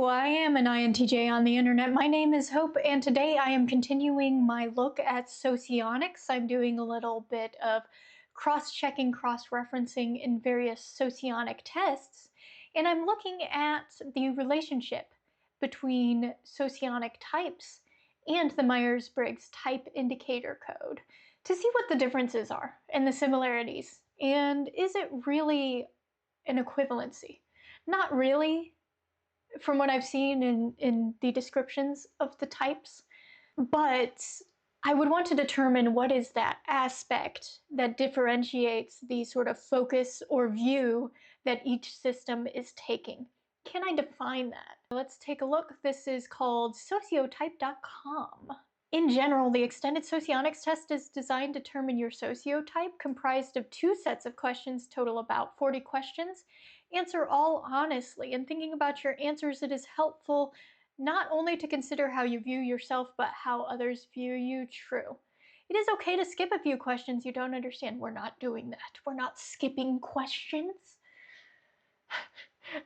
I am an INTJ on the internet. My name is Hope, and today I am continuing my look at Socionics. I'm doing a little bit of cross-checking, cross-referencing in various socionic tests, and I'm looking at the relationship between socionic types and the Myers-Briggs type indicator code to see what the differences are and the similarities, and is it really an equivalency? Not really, from what I've seen in the descriptions of the types, but I would want to determine what is that aspect that differentiates the sort of focus or view that each system is taking. Can I define that? Let's take a look. This is called sociotype.com. In general, the extended socionics test is designed to determine your sociotype, comprised of 2 sets of questions, total about 40 questions. Answer all honestly. In thinking about your answers, it is helpful not only to consider how you view yourself, but how others view you. True. It is okay to skip a few questions you don't understand. We're not doing that. We're not skipping questions.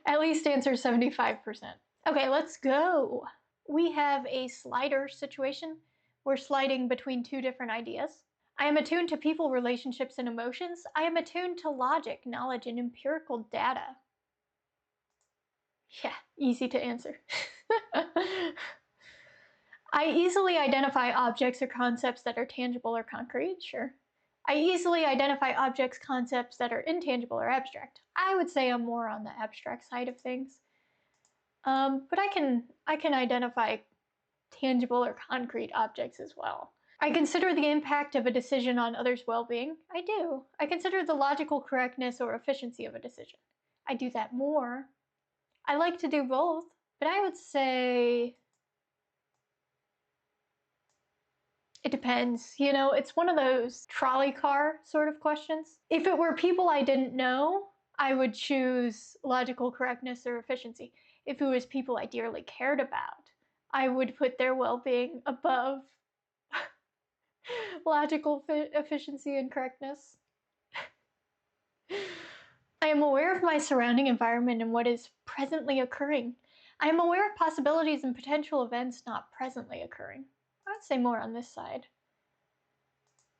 At least answer 75%. Okay, let's go. We have a slider situation. We're sliding between 2 different ideas. I am attuned to people, relationships, and emotions. I am attuned to logic, knowledge, and empirical data. Yeah, easy to answer. I easily identify objects or concepts that are tangible or concrete. Sure. I easily identify objects, concepts that are intangible or abstract. I would say I'm more on the abstract side of things. But I can identify tangible or concrete objects as well. I consider the impact of a decision on others' well-being. I do. I consider the logical correctness or efficiency of a decision. I do that more. I like to do both, but I would say it depends. You know, it's one of those trolley car sort of questions. If it were people I didn't know, I would choose logical correctness or efficiency. If it was people I dearly cared about, I would put their well-being above logical efficiency and correctness. I am aware of my surrounding environment and what is presently occurring. I am aware of possibilities and potential events not presently occurring. I'd say more on this side,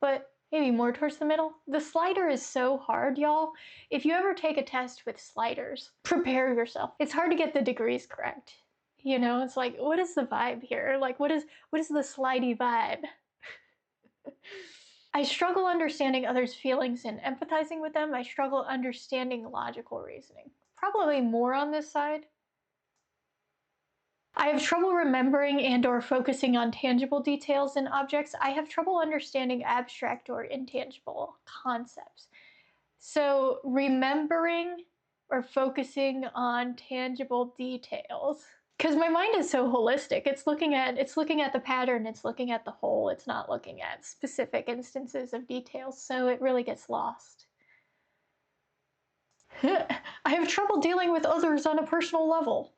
but maybe more towards the middle. The slider is so hard, y'all. If you ever take a test with sliders, prepare yourself. It's hard to get the degrees correct. You know, it's like, what is the vibe here? Like, what is the slidey vibe? I struggle understanding others' feelings and empathizing with them. I struggle understanding logical reasoning. Probably more on this side. I have trouble remembering and or focusing on tangible details in objects. I have trouble understanding abstract or intangible concepts. So remembering or focusing on tangible details. Because my mind is so holistic. It's looking at the pattern, it's looking at the whole, it's not looking at specific instances of details, so it really gets lost. I have trouble dealing with others on a personal level.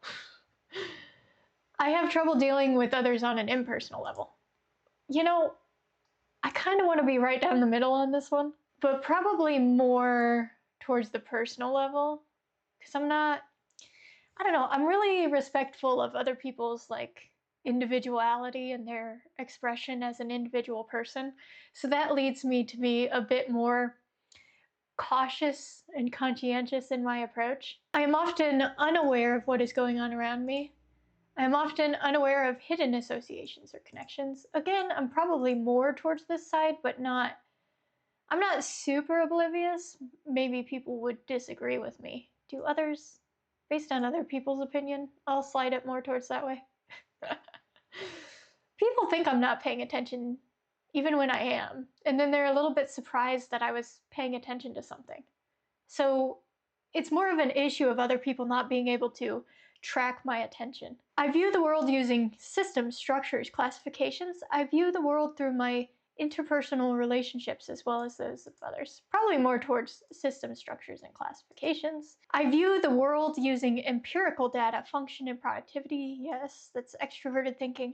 I have trouble dealing with others on an impersonal level. You know, I kind of want to be right down the middle on this one, but probably more towards the personal level, because I don't know, I'm really respectful of other people's like individuality and their expression as an individual person. So that leads me to be a bit more cautious and conscientious in my approach. I am often unaware of what is going on around me. I am often unaware of hidden associations or connections. Again, I'm probably more towards this side, but I'm not super oblivious. Maybe people would disagree with me. Do others? Based on other people's opinion, I'll slide it more towards that way. People think I'm not paying attention even when I am, and then they're a little bit surprised that I was paying attention to something. So it's more of an issue of other people not being able to track my attention. I view the world using systems, structures, classifications. I view the world through my interpersonal relationships as well as those of others. Probably more towards system structures and classifications. I view the world using empirical data, function, and productivity. Yes, that's extroverted thinking.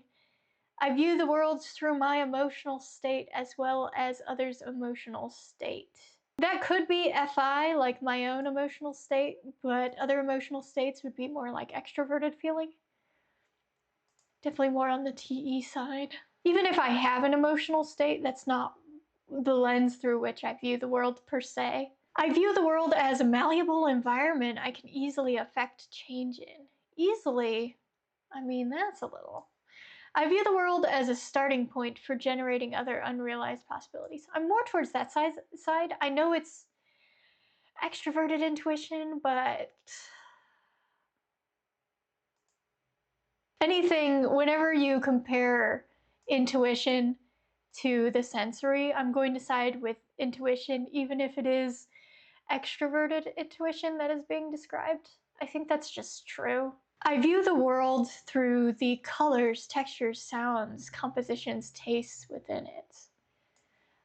I view the world through my emotional state as well as others' emotional state. That could be FI, like my own emotional state, but other emotional states would be more like extroverted feeling. Definitely more on the TE side. Even if I have an emotional state, that's not the lens through which I view the world per se. I view the world as a malleable environment I can easily affect change in. Easily? I mean, that's a little. I view the world as a starting point for generating other unrealized possibilities. I'm more towards that side. I know it's extroverted intuition, but whenever you compare intuition to the sensory, I'm going to side with intuition, even if it is extroverted intuition that is being described. I think that's just true. I view the world through the colors, textures, sounds, compositions, tastes within it.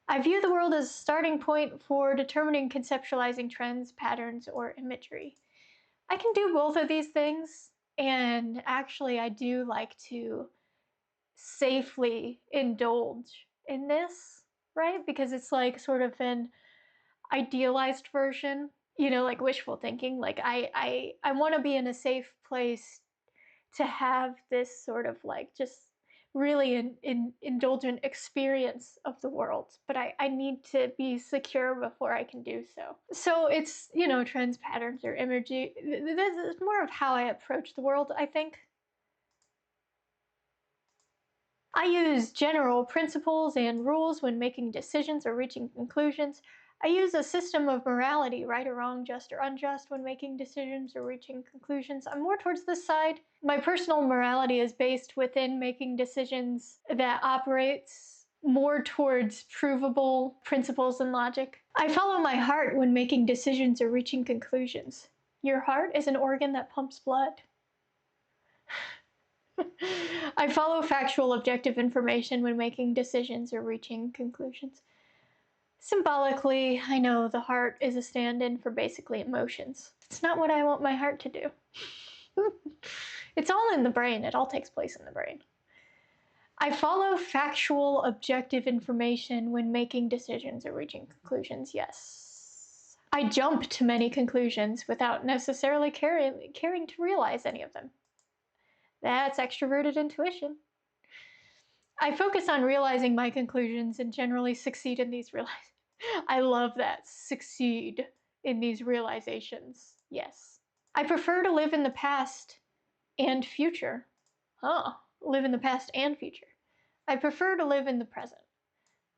I view the world as a starting point for determining, conceptualizing trends, patterns, or imagery. I can do both of these things, and actually I do like to safely indulge in this, right? Because it's like sort of an idealized version, like wishful thinking. Like I want to be in a safe place to have this sort of like just really an indulgent experience of the world, but I need to be secure before I can do so. So it's, trends, patterns, or imagery. This is more of how I approach the world, I think. I use general principles and rules when making decisions or reaching conclusions. I use a system of morality, right or wrong, just or unjust, when making decisions or reaching conclusions. I'm more towards this side. My personal morality is based within making decisions that operates more towards provable principles and logic. I follow my heart when making decisions or reaching conclusions. Your heart is an organ that pumps blood. I follow factual, objective information when making decisions or reaching conclusions. Symbolically, I know the heart is a stand-in for basically emotions. It's not what I want my heart to do. It's all in the brain. It all takes place in the brain. I follow factual, objective information when making decisions or reaching conclusions, yes. I jump to many conclusions without necessarily caring to realize any of them. That's extroverted intuition. I focus on realizing my conclusions and generally succeed in these realizations. I love that. Succeed in these realizations. Yes. I prefer to live in the past and future. Live in the past and future. I prefer to live in the present.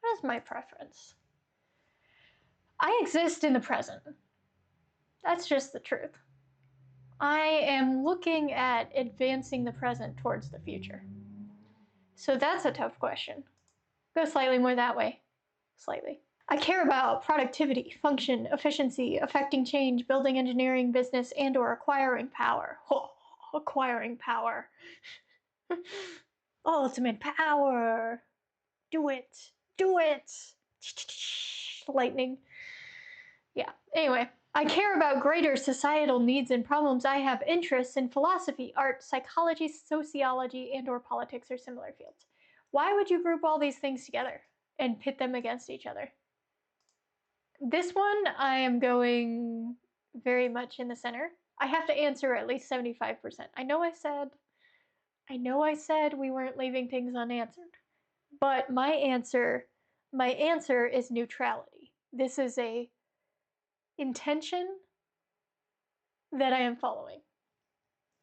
What is my preference? I exist in the present. That's just the truth. I am looking at advancing the present towards the future. So that's a tough question. Go slightly more that way. Slightly. I care about productivity, function, efficiency, affecting change, building engineering, business, and or acquiring power. Acquiring power. Ultimate power. Do it. Do it. Lightning. Yeah. Anyway, I care about greater societal needs and problems. I have interests in philosophy, art, psychology, sociology, and or politics or similar fields. Why would you group all these things together and pit them against each other? This one, I am going very much in the center. I have to answer at least 75%. I know I said we weren't leaving things unanswered, but my answer is neutrality. This is a intention that I am following.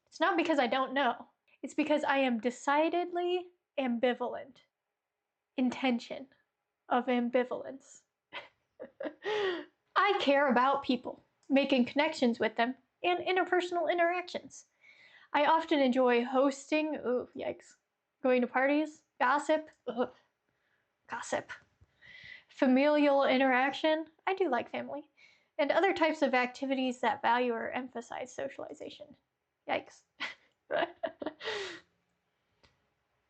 It's not because I don't know. It's because I am decidedly ambivalent. Intention of ambivalence. I care about people, making connections with them, and interpersonal interactions. I often enjoy hosting, ooh, yikes, going to parties, gossip, gossip, familial interaction, I do like family, and other types of activities that value or emphasize socialization. Yikes.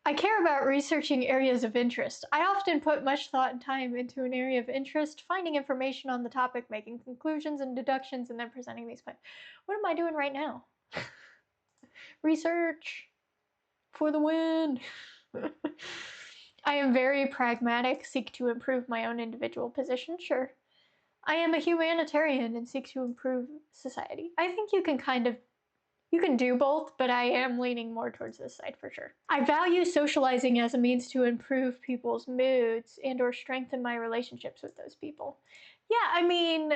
I care about researching areas of interest. I often put much thought and time into an area of interest, finding information on the topic, making conclusions and deductions, and then presenting these points. What am I doing right now? Research for the win. I am very pragmatic, seek to improve my own individual position, sure. I am a humanitarian and seek to improve society. I think you can kind of You can do both, but I am leaning more towards this side for sure. I value socializing as a means to improve people's moods and or strengthen my relationships with those people. Yeah, I mean,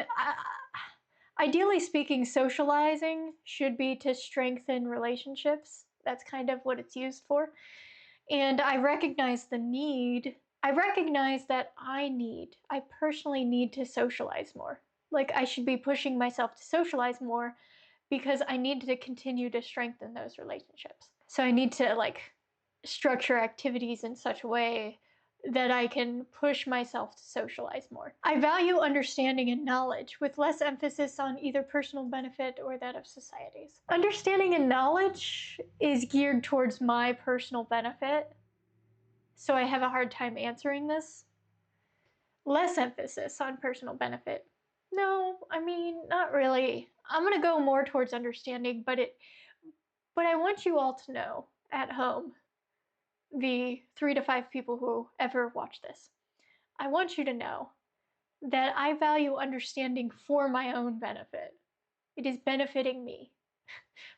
ideally speaking, socializing should be to strengthen relationships. That's kind of what it's used for. And I recognize the need. I recognize that I personally need to socialize more. Like, I should be pushing myself to socialize more because I need to continue to strengthen those relationships. So I need to like structure activities in such a way that I can push myself to socialize more. I value understanding and knowledge with less emphasis on either personal benefit or that of societies. Understanding and knowledge is geared towards my personal benefit, so I have a hard time answering this. Less emphasis on personal benefit. No, I mean, not really. I'm gonna go more towards understanding, but I want you all to know at home, the 3 to 5 people who ever watch this, I want you to know that I value understanding for my own benefit. It is benefiting me.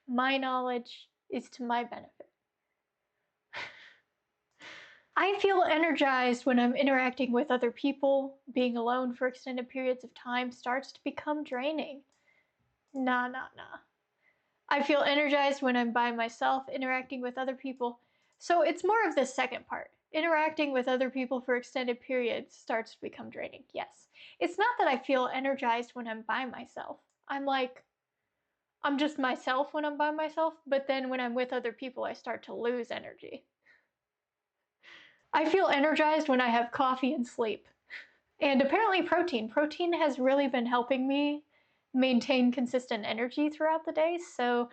My knowledge is to my benefit. I feel energized when I'm interacting with other people. Being alone for extended periods of time starts to become draining. Nah. I feel energized when I'm by myself, interacting with other people. So it's more of the second part. Interacting with other people for extended periods starts to become draining. Yes. It's not that I feel energized when I'm by myself. I'm just myself when I'm by myself, but then when I'm with other people, I start to lose energy. I feel energized when I have coffee and sleep. And apparently protein. Protein has really been helping me maintain consistent energy throughout the day. So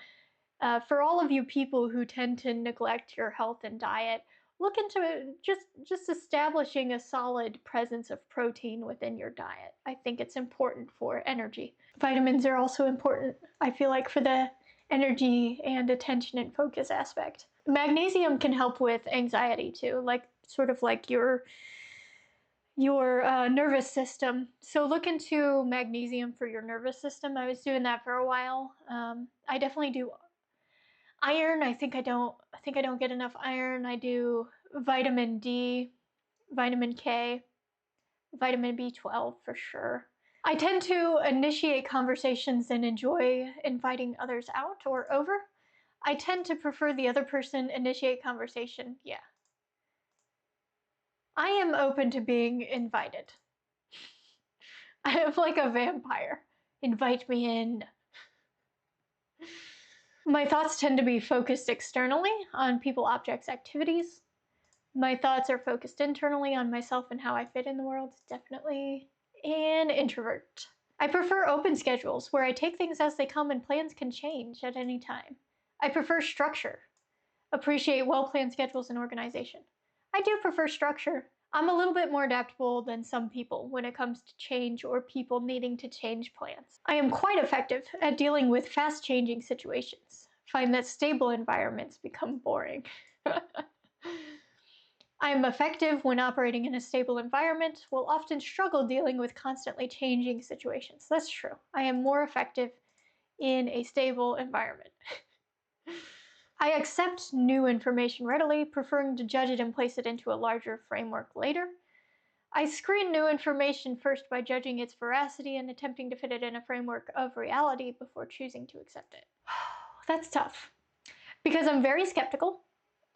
for all of you people who tend to neglect your health and diet, look into just establishing a solid presence of protein within your diet. I think it's important for energy. Vitamins are also important, I feel like, for the energy and attention and focus aspect. Magnesium can help with anxiety too, like sort of like your nervous system. So look into magnesium for your nervous system. I was doing that for a while. I definitely do iron. I think I don't get enough iron. I do vitamin D, vitamin K, vitamin B12 for sure. I tend to initiate conversations and enjoy inviting others out or over. I tend to prefer the other person initiate conversation. Yeah. I am open to being invited. I am like a vampire. Invite me in. My thoughts tend to be focused externally on people, objects, activities. My thoughts are focused internally on myself and how I fit in the world. Definitely an introvert. I prefer open schedules where I take things as they come and plans can change at any time. I prefer structure. Appreciate well-planned schedules and organization. I do prefer structure. I'm a little bit more adaptable than some people when it comes to change or people needing to change plans. I am quite effective at dealing with fast-changing situations. Find that stable environments become boring. I am effective when operating in a stable environment, will often struggle dealing with constantly changing situations. That's true. I am more effective in a stable environment. I accept new information readily, preferring to judge it and place it into a larger framework later. I screen new information first by judging its veracity and attempting to fit it in a framework of reality before choosing to accept it. That's tough, because I'm very skeptical,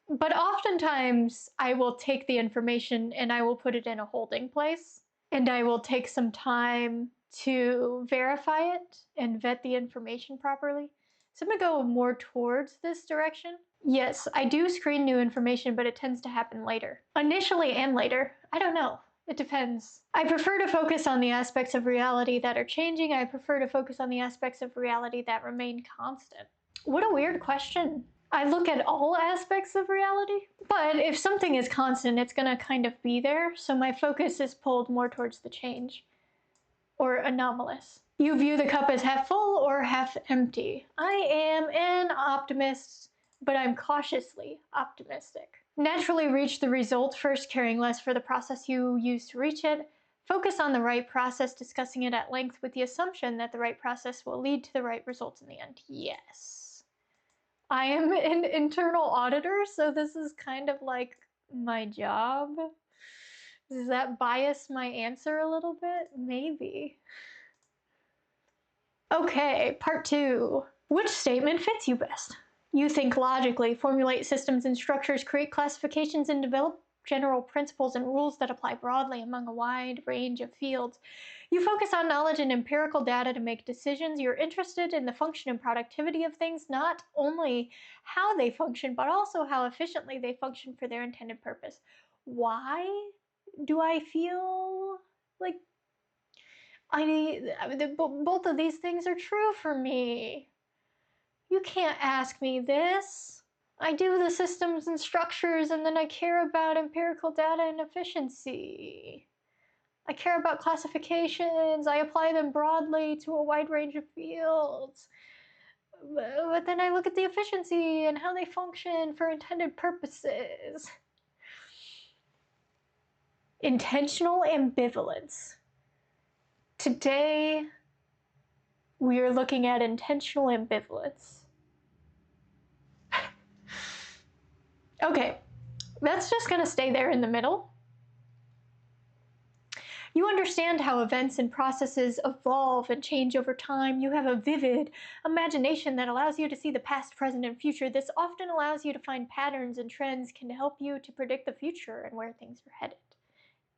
but oftentimes I will take the information and I will put it in a holding place, and I will take some time to verify it and vet the information properly. So I'm gonna go more towards this direction. Yes, I do screen new information, but it tends to happen later. Initially and later. I don't know. It depends. I prefer to focus on the aspects of reality that are changing. I prefer to focus on the aspects of reality that remain constant. What a weird question. I look at all aspects of reality, but if something is constant, it's gonna kind of be there, so my focus is pulled more towards the change, or anomalous. You view the cup as half full or half empty. I am an optimist, but I'm cautiously optimistic. Naturally reach the result first, caring less for the process you use to reach it. Focus on the right process, discussing it at length with the assumption that the right process will lead to the right results in the end. Yes. I am an internal auditor, so this is kind of like my job. Does that bias my answer a little bit? Maybe. Okay, part 2. Which statement fits you best? You think logically, formulate systems and structures, create classifications, and develop general principles and rules that apply broadly among a wide range of fields. You focus on knowledge and empirical data to make decisions. You're interested in the function and productivity of things, not only how they function, but also how efficiently they function for their intended purpose. Why do I feel like both of these things are true for me? You can't ask me this. I do the systems and structures, and then I care about empirical data and efficiency. I care about classifications. I apply them broadly to a wide range of fields. But then I look at the efficiency and how they function for intended purposes. Intentional ambivalence. Today, we are looking at intentional ambivalence. Okay, that's just going to stay there in the middle. You understand how events and processes evolve and change over time. You have a vivid imagination that allows you to see the past, present, and future. This often allows you to find patterns and trends can help you to predict the future and where things are headed.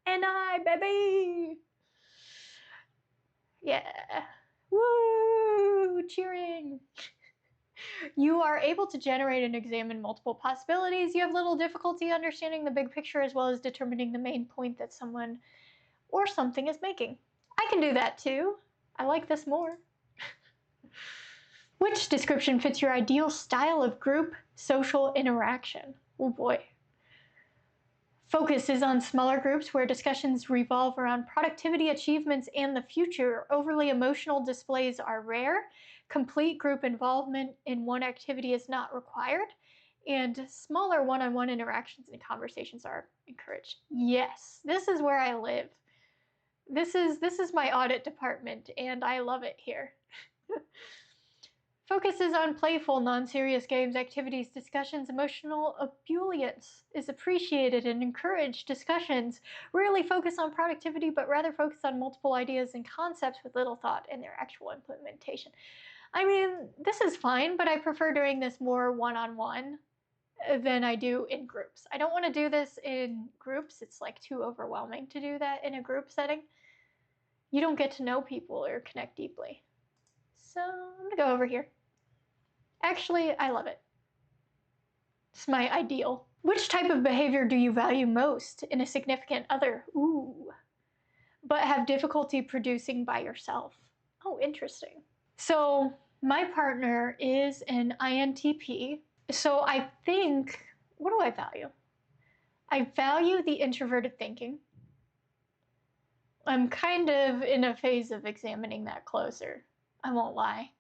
NI, baby! Yeah. Woo! Cheering! You are able to generate and examine multiple possibilities. You have little difficulty understanding the big picture as well as determining the main point that someone or something is making. I can do that too. I like this more. Which description fits your ideal style of group social interaction? Oh boy. Focus is on smaller groups where discussions revolve around productivity, achievements, and the future. Overly emotional displays are rare. Complete group involvement in one activity is not required. And smaller one-on-one interactions and conversations are encouraged. Yes, this is where I live. This is my audit department, and I love it here. Focuses on playful, non-serious games, activities, discussions. Emotional ebullience is appreciated and encouraged. Discussions rarely focus on productivity, but rather focus on multiple ideas and concepts with little thought in their actual implementation. I mean, this is fine, but I prefer doing this more one-on-one than I do in groups. I don't want to do this in groups. It's like too overwhelming to do that in a group setting. You don't get to know people or connect deeply. So I'm gonna go over here. Actually, I love it. It's my ideal. Which type of behavior do you value most in a significant other? Ooh. But have difficulty producing by yourself. Oh, interesting. So my partner is an INTP. So I think, what do I value? I value the introverted thinking. I'm kind of in a phase of examining that closer. I won't lie.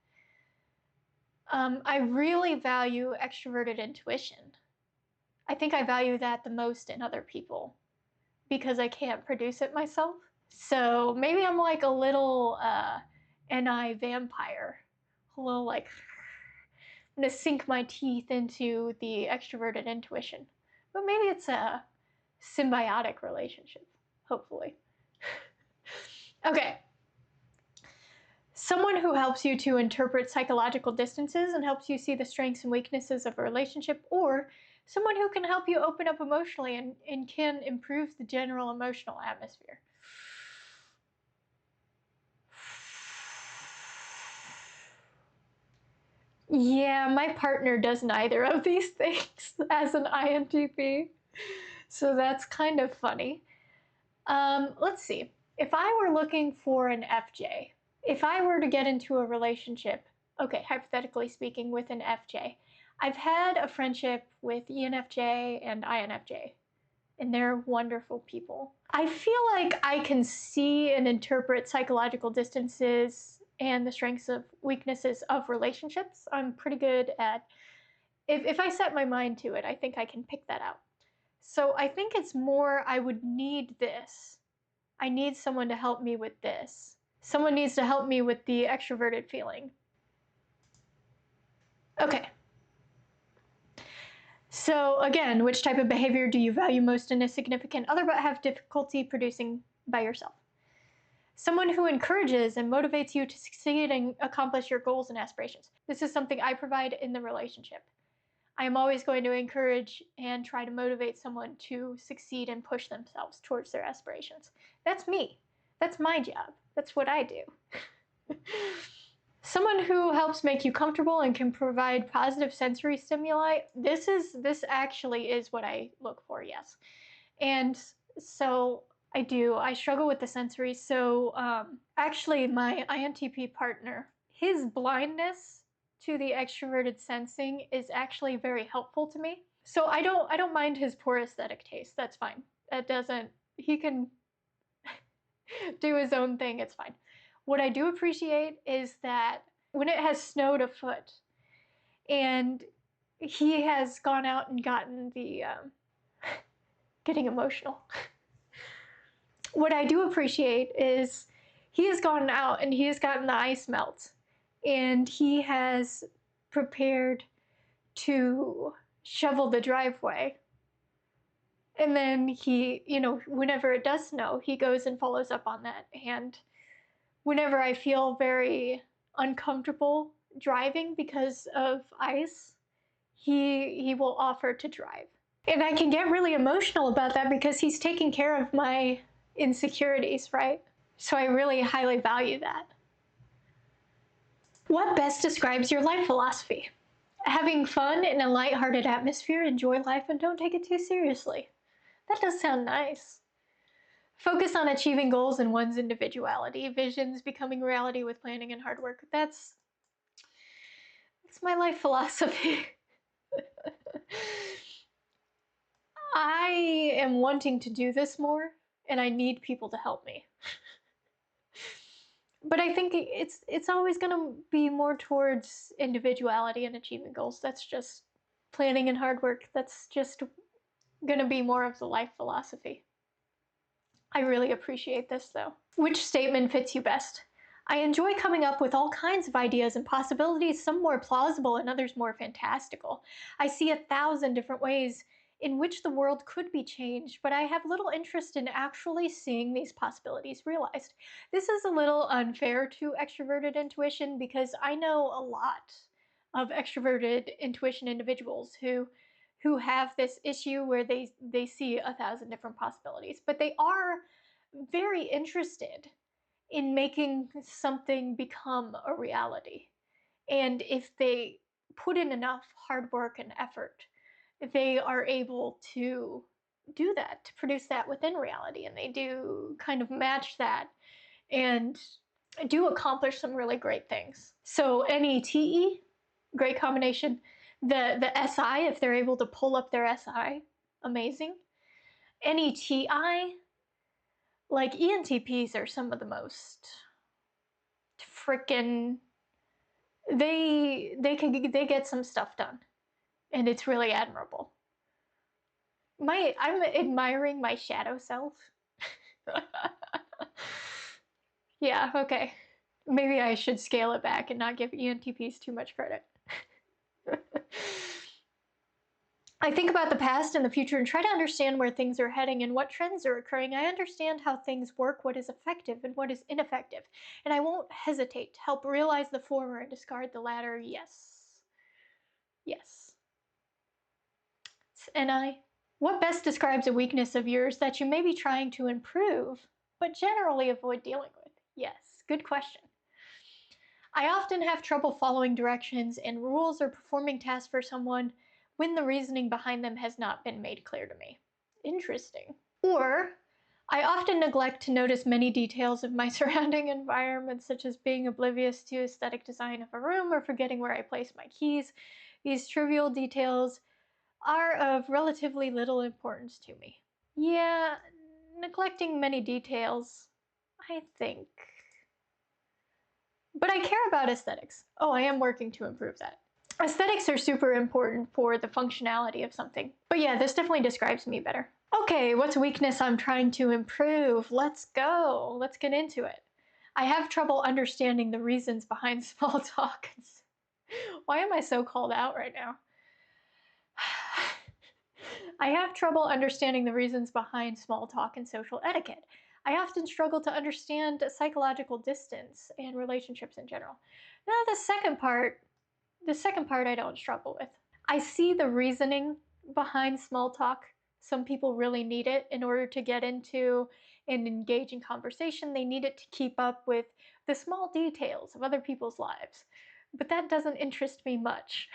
I really value extroverted intuition. I think I value that the most in other people because I can't produce it myself. So maybe I'm like a little NI vampire. A little like, I'm gonna sink my teeth into the extroverted intuition. But maybe it's a symbiotic relationship, hopefully. Okay. Someone who helps you to interpret psychological distances and helps you see the strengths and weaknesses of a relationship, or someone who can help you open up emotionally and can improve the general emotional atmosphere. Yeah, my partner does neither of these things as an INTP, so that's kind of funny. Let's see. If I were looking for an FJ, if I were to get into a relationship, okay, hypothetically speaking, with an FJ, I've had a friendship with ENFJ and INFJ, and they're wonderful people. I feel like I can see and interpret psychological distances and the strengths of weaknesses of relationships. I'm pretty good at, if I set my mind to it, I think I can pick that out. So I think it's more I would need this. I need someone to help me with this. Someone needs to help me with the extroverted feeling. Okay. So again, which type of behavior do you value most in a significant other but have difficulty producing by yourself? Someone who encourages and motivates you to succeed and accomplish your goals and aspirations. This is something I provide in the relationship. I am always going to encourage and try to motivate someone to succeed and push themselves towards their aspirations. That's me. That's my job. That's what I do. Someone who helps make you comfortable and can provide positive sensory stimuli. This actually is what I look for, yes. And so I do. I struggle with the sensory. So actually, my INTP partner, his blindness to the extroverted sensing is actually very helpful to me. So I don't mind his poor aesthetic taste. That's fine. That doesn't. He can do his own thing. It's fine. What I do appreciate is that when it has snowed a foot, and he has gone out and gotten the getting emotional. What I do appreciate is he has gone out and he has gotten the ice melt, and he has prepared to shovel the driveway. And then he, whenever it does snow, he goes and follows up on that. And whenever I feel very uncomfortable driving because of ice, he will offer to drive. And I can get really emotional about that because he's taking care of my insecurities, right? So I really highly value that. What best describes your life philosophy? Having fun in a lighthearted atmosphere, enjoy life, and don't take it too seriously. That does sound nice. Focus on achieving goals in one's individuality, visions becoming reality with planning and hard work. That's my life philosophy. I am wanting to do this more, and I need people to help me. But I think it's always going to be more towards individuality and achieving goals. That's just planning and hard work. That's just going to be more of the life philosophy. I really appreciate this, though. Which statement fits you best? I enjoy coming up with all kinds of ideas and possibilities, some more plausible and others more fantastical. I see 1,000 different ways in which the world could be changed, but I have little interest in actually seeing these possibilities realized. This is a little unfair to extroverted intuition because I know a lot of extroverted intuition individuals who have this issue where they see 1,000 different possibilities, but they are very interested in making something become a reality. And if they put in enough hard work and effort, they are able to do that, to produce that within reality. And they do kind of match that and do accomplish some really great things. So NETE, great combination. The SI, if they're able to pull up their SI, amazing. NETI, like ENTPs are some of the most freaking, they get some stuff done, and it's really admirable. I'm admiring my shadow self. Yeah, okay. Maybe I should scale it back and not give ENTPs too much credit. I think about the past and the future and try to understand where things are heading and what trends are occurring. I understand how things work, what is effective and what is ineffective, and I won't hesitate to help realize the former and discard the latter. Yes. Yes. It's NI. What best describes a weakness of yours that you may be trying to improve, but generally avoid dealing with? Yes, good question. I often have trouble following directions and rules or performing tasks for someone when the reasoning behind them has not been made clear to me. Interesting. Or, I often neglect to notice many details of my surrounding environment, such as being oblivious to aesthetic design of a room or forgetting where I place my keys. These trivial details are of relatively little importance to me. Yeah, neglecting many details, I think. But I care about aesthetics. Oh, I am working to improve that. Aesthetics are super important for the functionality of something. But yeah, this definitely describes me better. Okay, what's a weakness I'm trying to improve? Let's go. Let's get into it. I have trouble understanding the reasons behind small talk. Why am I so called out right now? I have trouble understanding the reasons behind small talk and social etiquette. I often struggle to understand psychological distance and relationships in general. Now, the second part I don't struggle with. I see the reasoning behind small talk. Some people really need it in order to get into and engage in conversation. They need it to keep up with the small details of other people's lives. But that doesn't interest me much.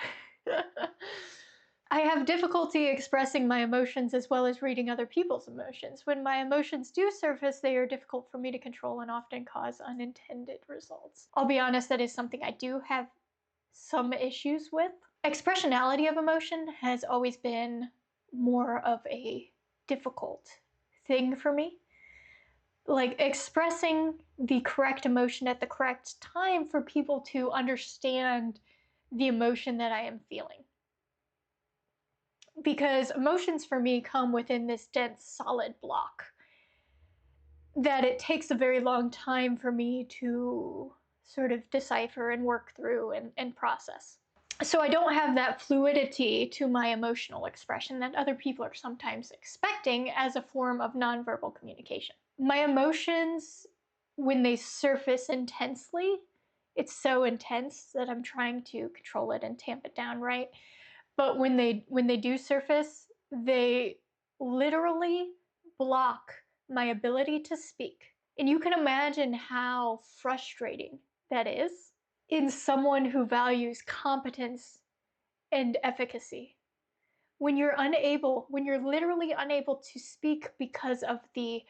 I have difficulty expressing my emotions as well as reading other people's emotions. When my emotions do surface, they are difficult for me to control and often cause unintended results. I'll be honest, that is something I do have some issues with. Expressionality of emotion has always been more of a difficult thing for me. Like expressing the correct emotion at the correct time for people to understand the emotion that I am feeling. Because emotions for me come within this dense, solid block that it takes a very long time for me to sort of decipher and work through and process. So I don't have that fluidity to my emotional expression that other people are sometimes expecting as a form of nonverbal communication. My emotions, when they surface intensely, it's so intense that I'm trying to control it and tamp it down, right? But when they do surface, they literally block my ability to speak. And you can imagine how frustrating that is in someone who values competence and efficacy. When you're literally unable to speak because of the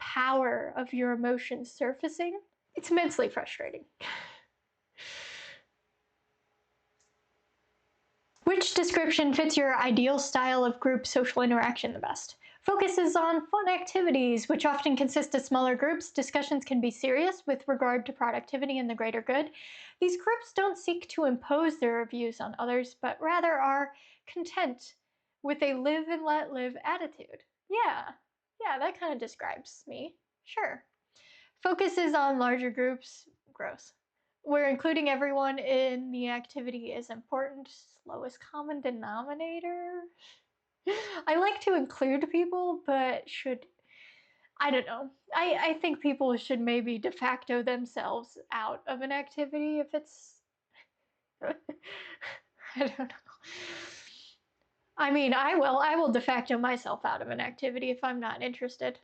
power of your emotions surfacing, it's immensely frustrating. Which description fits your ideal style of group social interaction the best? Focuses on fun activities, which often consist of smaller groups. Discussions can be serious with regard to productivity and the greater good. These groups don't seek to impose their views on others, but rather are content with a live and let live attitude. Yeah, that kind of describes me. Sure. Focuses on larger groups. Gross. Where including everyone in the activity is important. Lowest common denominator. I like to include people, but I don't know. I think people should maybe de facto themselves out of an activity if it's. I don't know. I mean, I will de facto myself out of an activity if I'm not interested.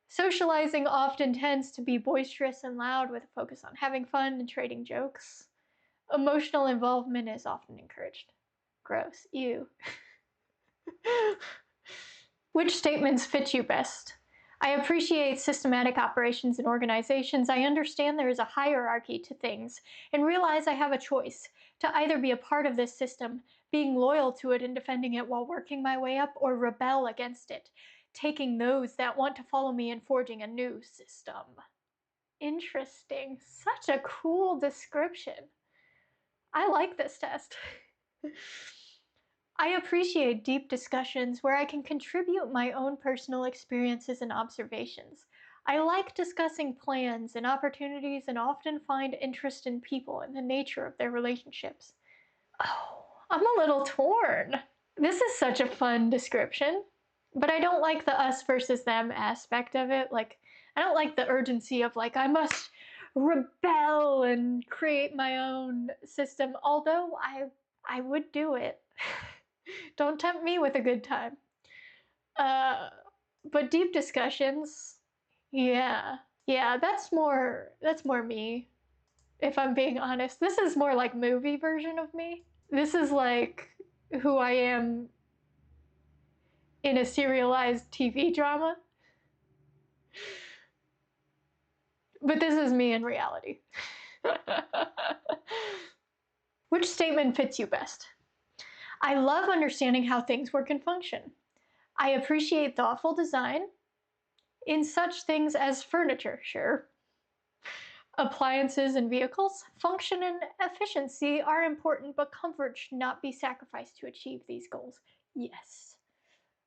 Socializing often tends to be boisterous and loud with a focus on having fun and trading jokes. Emotional involvement is often encouraged. Gross. Ew. Which statements fit you best? I appreciate systematic operations in organizations. I understand there is a hierarchy to things and realize I have a choice to either be a part of this system, being loyal to it and defending it while working my way up, or rebel against it, taking those that want to follow me and forging a new system. Interesting. Such a cool description. I like this test. I appreciate deep discussions where I can contribute my own personal experiences and observations. I like discussing plans and opportunities and often find interest in people and the nature of their relationships. Oh, I'm a little torn. This is such a fun description, but I don't like the us versus them aspect of it. Like, I don't like the urgency of like, I must rebel and create my own system, although I would do it. Don't tempt me with a good time. But deep discussions, yeah. Yeah, that's more me, if I'm being honest. This is more like movie version of me. This is like who I am in a serialized TV drama. But this is me in reality. Which statement fits you best? I love understanding how things work and function. I appreciate thoughtful design in such things as furniture, sure. Appliances and vehicles. Function and efficiency are important, but comfort should not be sacrificed to achieve these goals. Yes.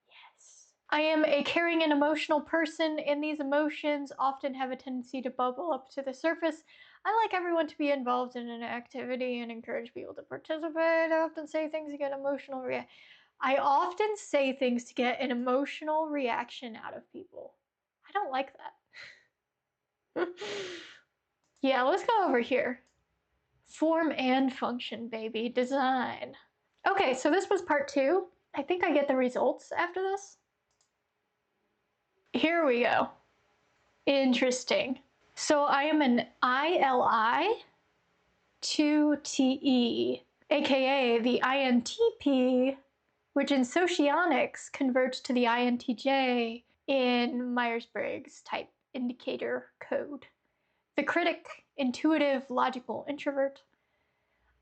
Yes. I am a caring and emotional person, and these emotions often have a tendency to bubble up to the surface. I like everyone to be involved in an activity and encourage people to participate. I often say things to get emotional. I often say things to get an emotional reaction out of people. I don't like that. Yeah, let's go over here. Form and function, baby. Design. Okay, so this was part 2. I think I get the results after this. Here we go. Interesting. So I am an ILI 2TE, aka the INTP, which in Socionics converts to the INTJ in Myers-Briggs type indicator code. The critic, intuitive, logical introvert.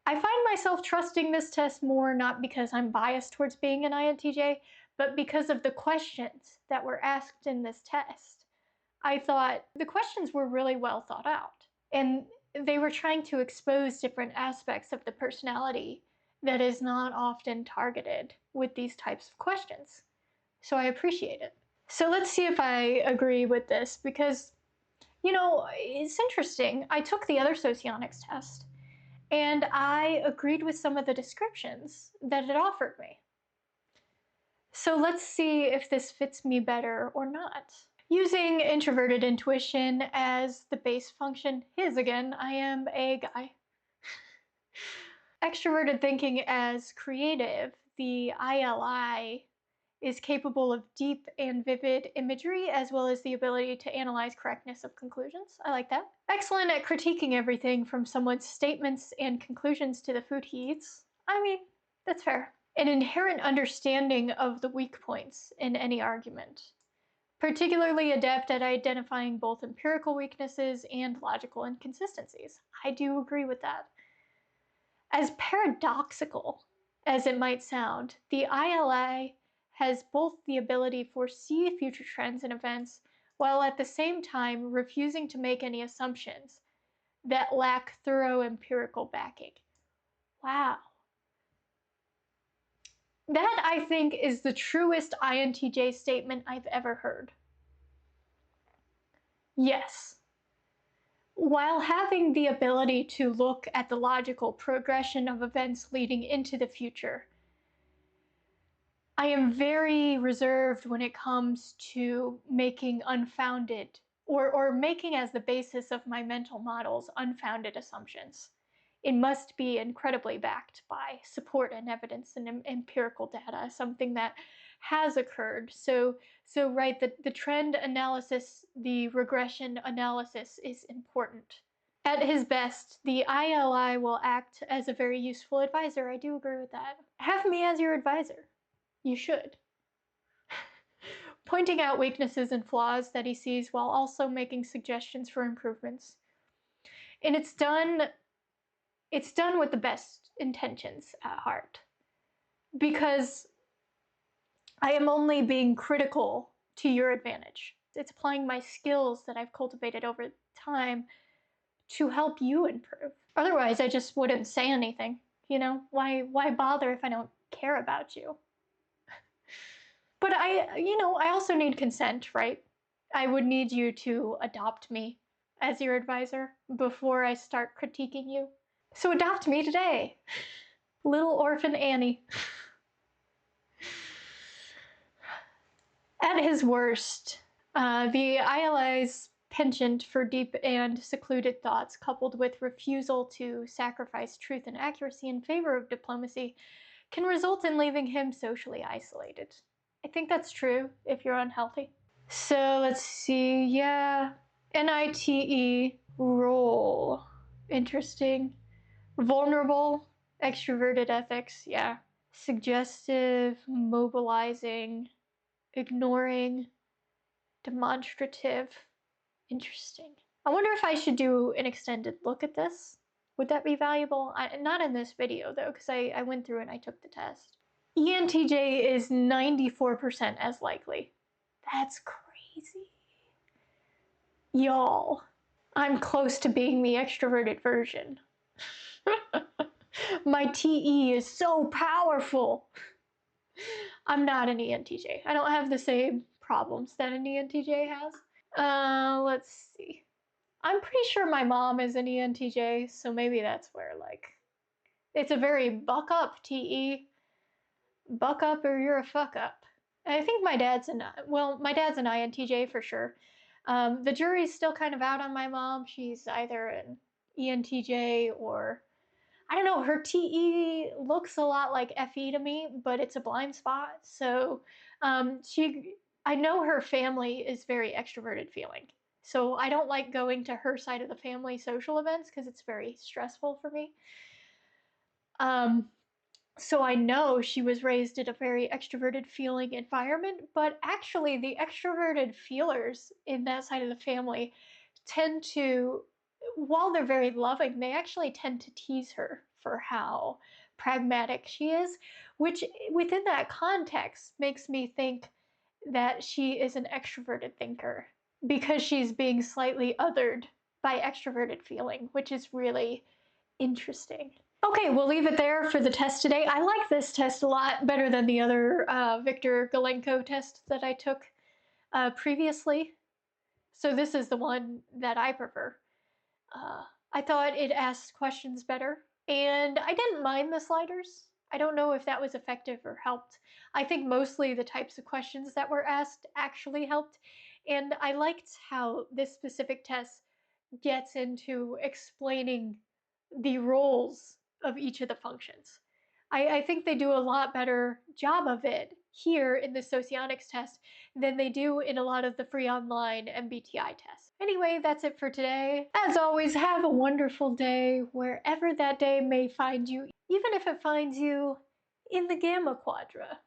I find myself trusting this test more not because I'm biased towards being an INTJ, but because of the questions that were asked in this test. I thought the questions were really well thought out, and they were trying to expose different aspects of the personality that is not often targeted with these types of questions. So I appreciate it. So let's see if I agree with this, because, you know, it's interesting. I took the other Socionics test, and I agreed with some of the descriptions that it offered me. So let's see if this fits me better or not. Using introverted intuition as the base function, again, I am a guy. Extroverted thinking as creative, the ILI is capable of deep and vivid imagery, as well as the ability to analyze correctness of conclusions. I like that. Excellent at critiquing everything from someone's statements and conclusions to the food he eats. I mean, that's fair. An inherent understanding of the weak points in any argument. Particularly adept at identifying both empirical weaknesses and logical inconsistencies. I do agree with that. As paradoxical as it might sound, the ILI has both the ability to foresee future trends and events, while at the same time refusing to make any assumptions that lack thorough empirical backing. Wow. That, I think, is the truest INTJ statement I've ever heard. Yes. While having the ability to look at the logical progression of events leading into the future, I am very reserved when it comes to making unfounded or making as the basis of my mental models unfounded assumptions. It must be incredibly backed by support and evidence and empirical data, something that has occurred. So right, the trend analysis, the regression analysis is important. At his best, the ILI will act as a very useful advisor. I do agree with that. Have me as your advisor. You should. Pointing out weaknesses and flaws that he sees while also making suggestions for improvements. And it's done with the best intentions at heart. Because I am only being critical to your advantage. It's applying my skills that I've cultivated over time to help you improve. Otherwise, I just wouldn't say anything. You know, why bother if I don't care about you? But I also need consent, right? I would need you to adopt me as your advisor before I start critiquing you. So adopt me today. Little orphan Annie. At his worst, the ILI's penchant for deep and secluded thoughts, coupled with refusal to sacrifice truth and accuracy in favor of diplomacy, can result in leaving him socially isolated. I think that's true if you're unhealthy. So let's see, yeah. NITE role. Interesting. Vulnerable, extroverted ethics, yeah. Suggestive, mobilizing, ignoring, demonstrative. Interesting. I wonder if I should do an extended look at this. Would that be valuable? Not in this video though, because I went through and I took the test. ENTJ is 94% as likely. That's crazy. Y'all, I'm close to being the extroverted version. My TE is so powerful. I'm not an ENTJ. I don't have the same problems that an ENTJ has. Let's see. I'm pretty sure my mom is an ENTJ, so maybe that's where, like, it's a very buck up TE. buck up or you're a fuck up. I think my dad's my dad's an INTJ for sure. The jury's still kind of out on my mom. She's either an ENTJ or I don't know. Her TE looks a lot like FE to me, but it's a blind spot. So I know her family is very extroverted feeling. So I don't like going to her side of the family social events because it's very stressful for me. Um, so I know she was raised in a very extroverted feeling environment, but actually the extroverted feelers in that side of the family tend to, while they're very loving, they actually tend to tease her for how pragmatic she is, which within that context makes me think that she is an extroverted thinker because she's being slightly othered by extroverted feeling, which is really interesting. Okay, we'll leave it there for the test today. I like this test a lot better than the other Victor Galenko test that I took previously. So this is the one that I prefer. Uh, I thought it asked questions better, and I didn't mind the sliders. I don't know if that was effective or helped. I think mostly the types of questions that were asked actually helped, and I liked how this specific test gets into explaining the roles of each of the functions. I think they do a lot better job of it here in the Socionics test than they do in a lot of the free online MBTI tests. Anyway, that's it for today. As always, have a wonderful day wherever that day may find you, even if it finds you in the Gamma Quadra.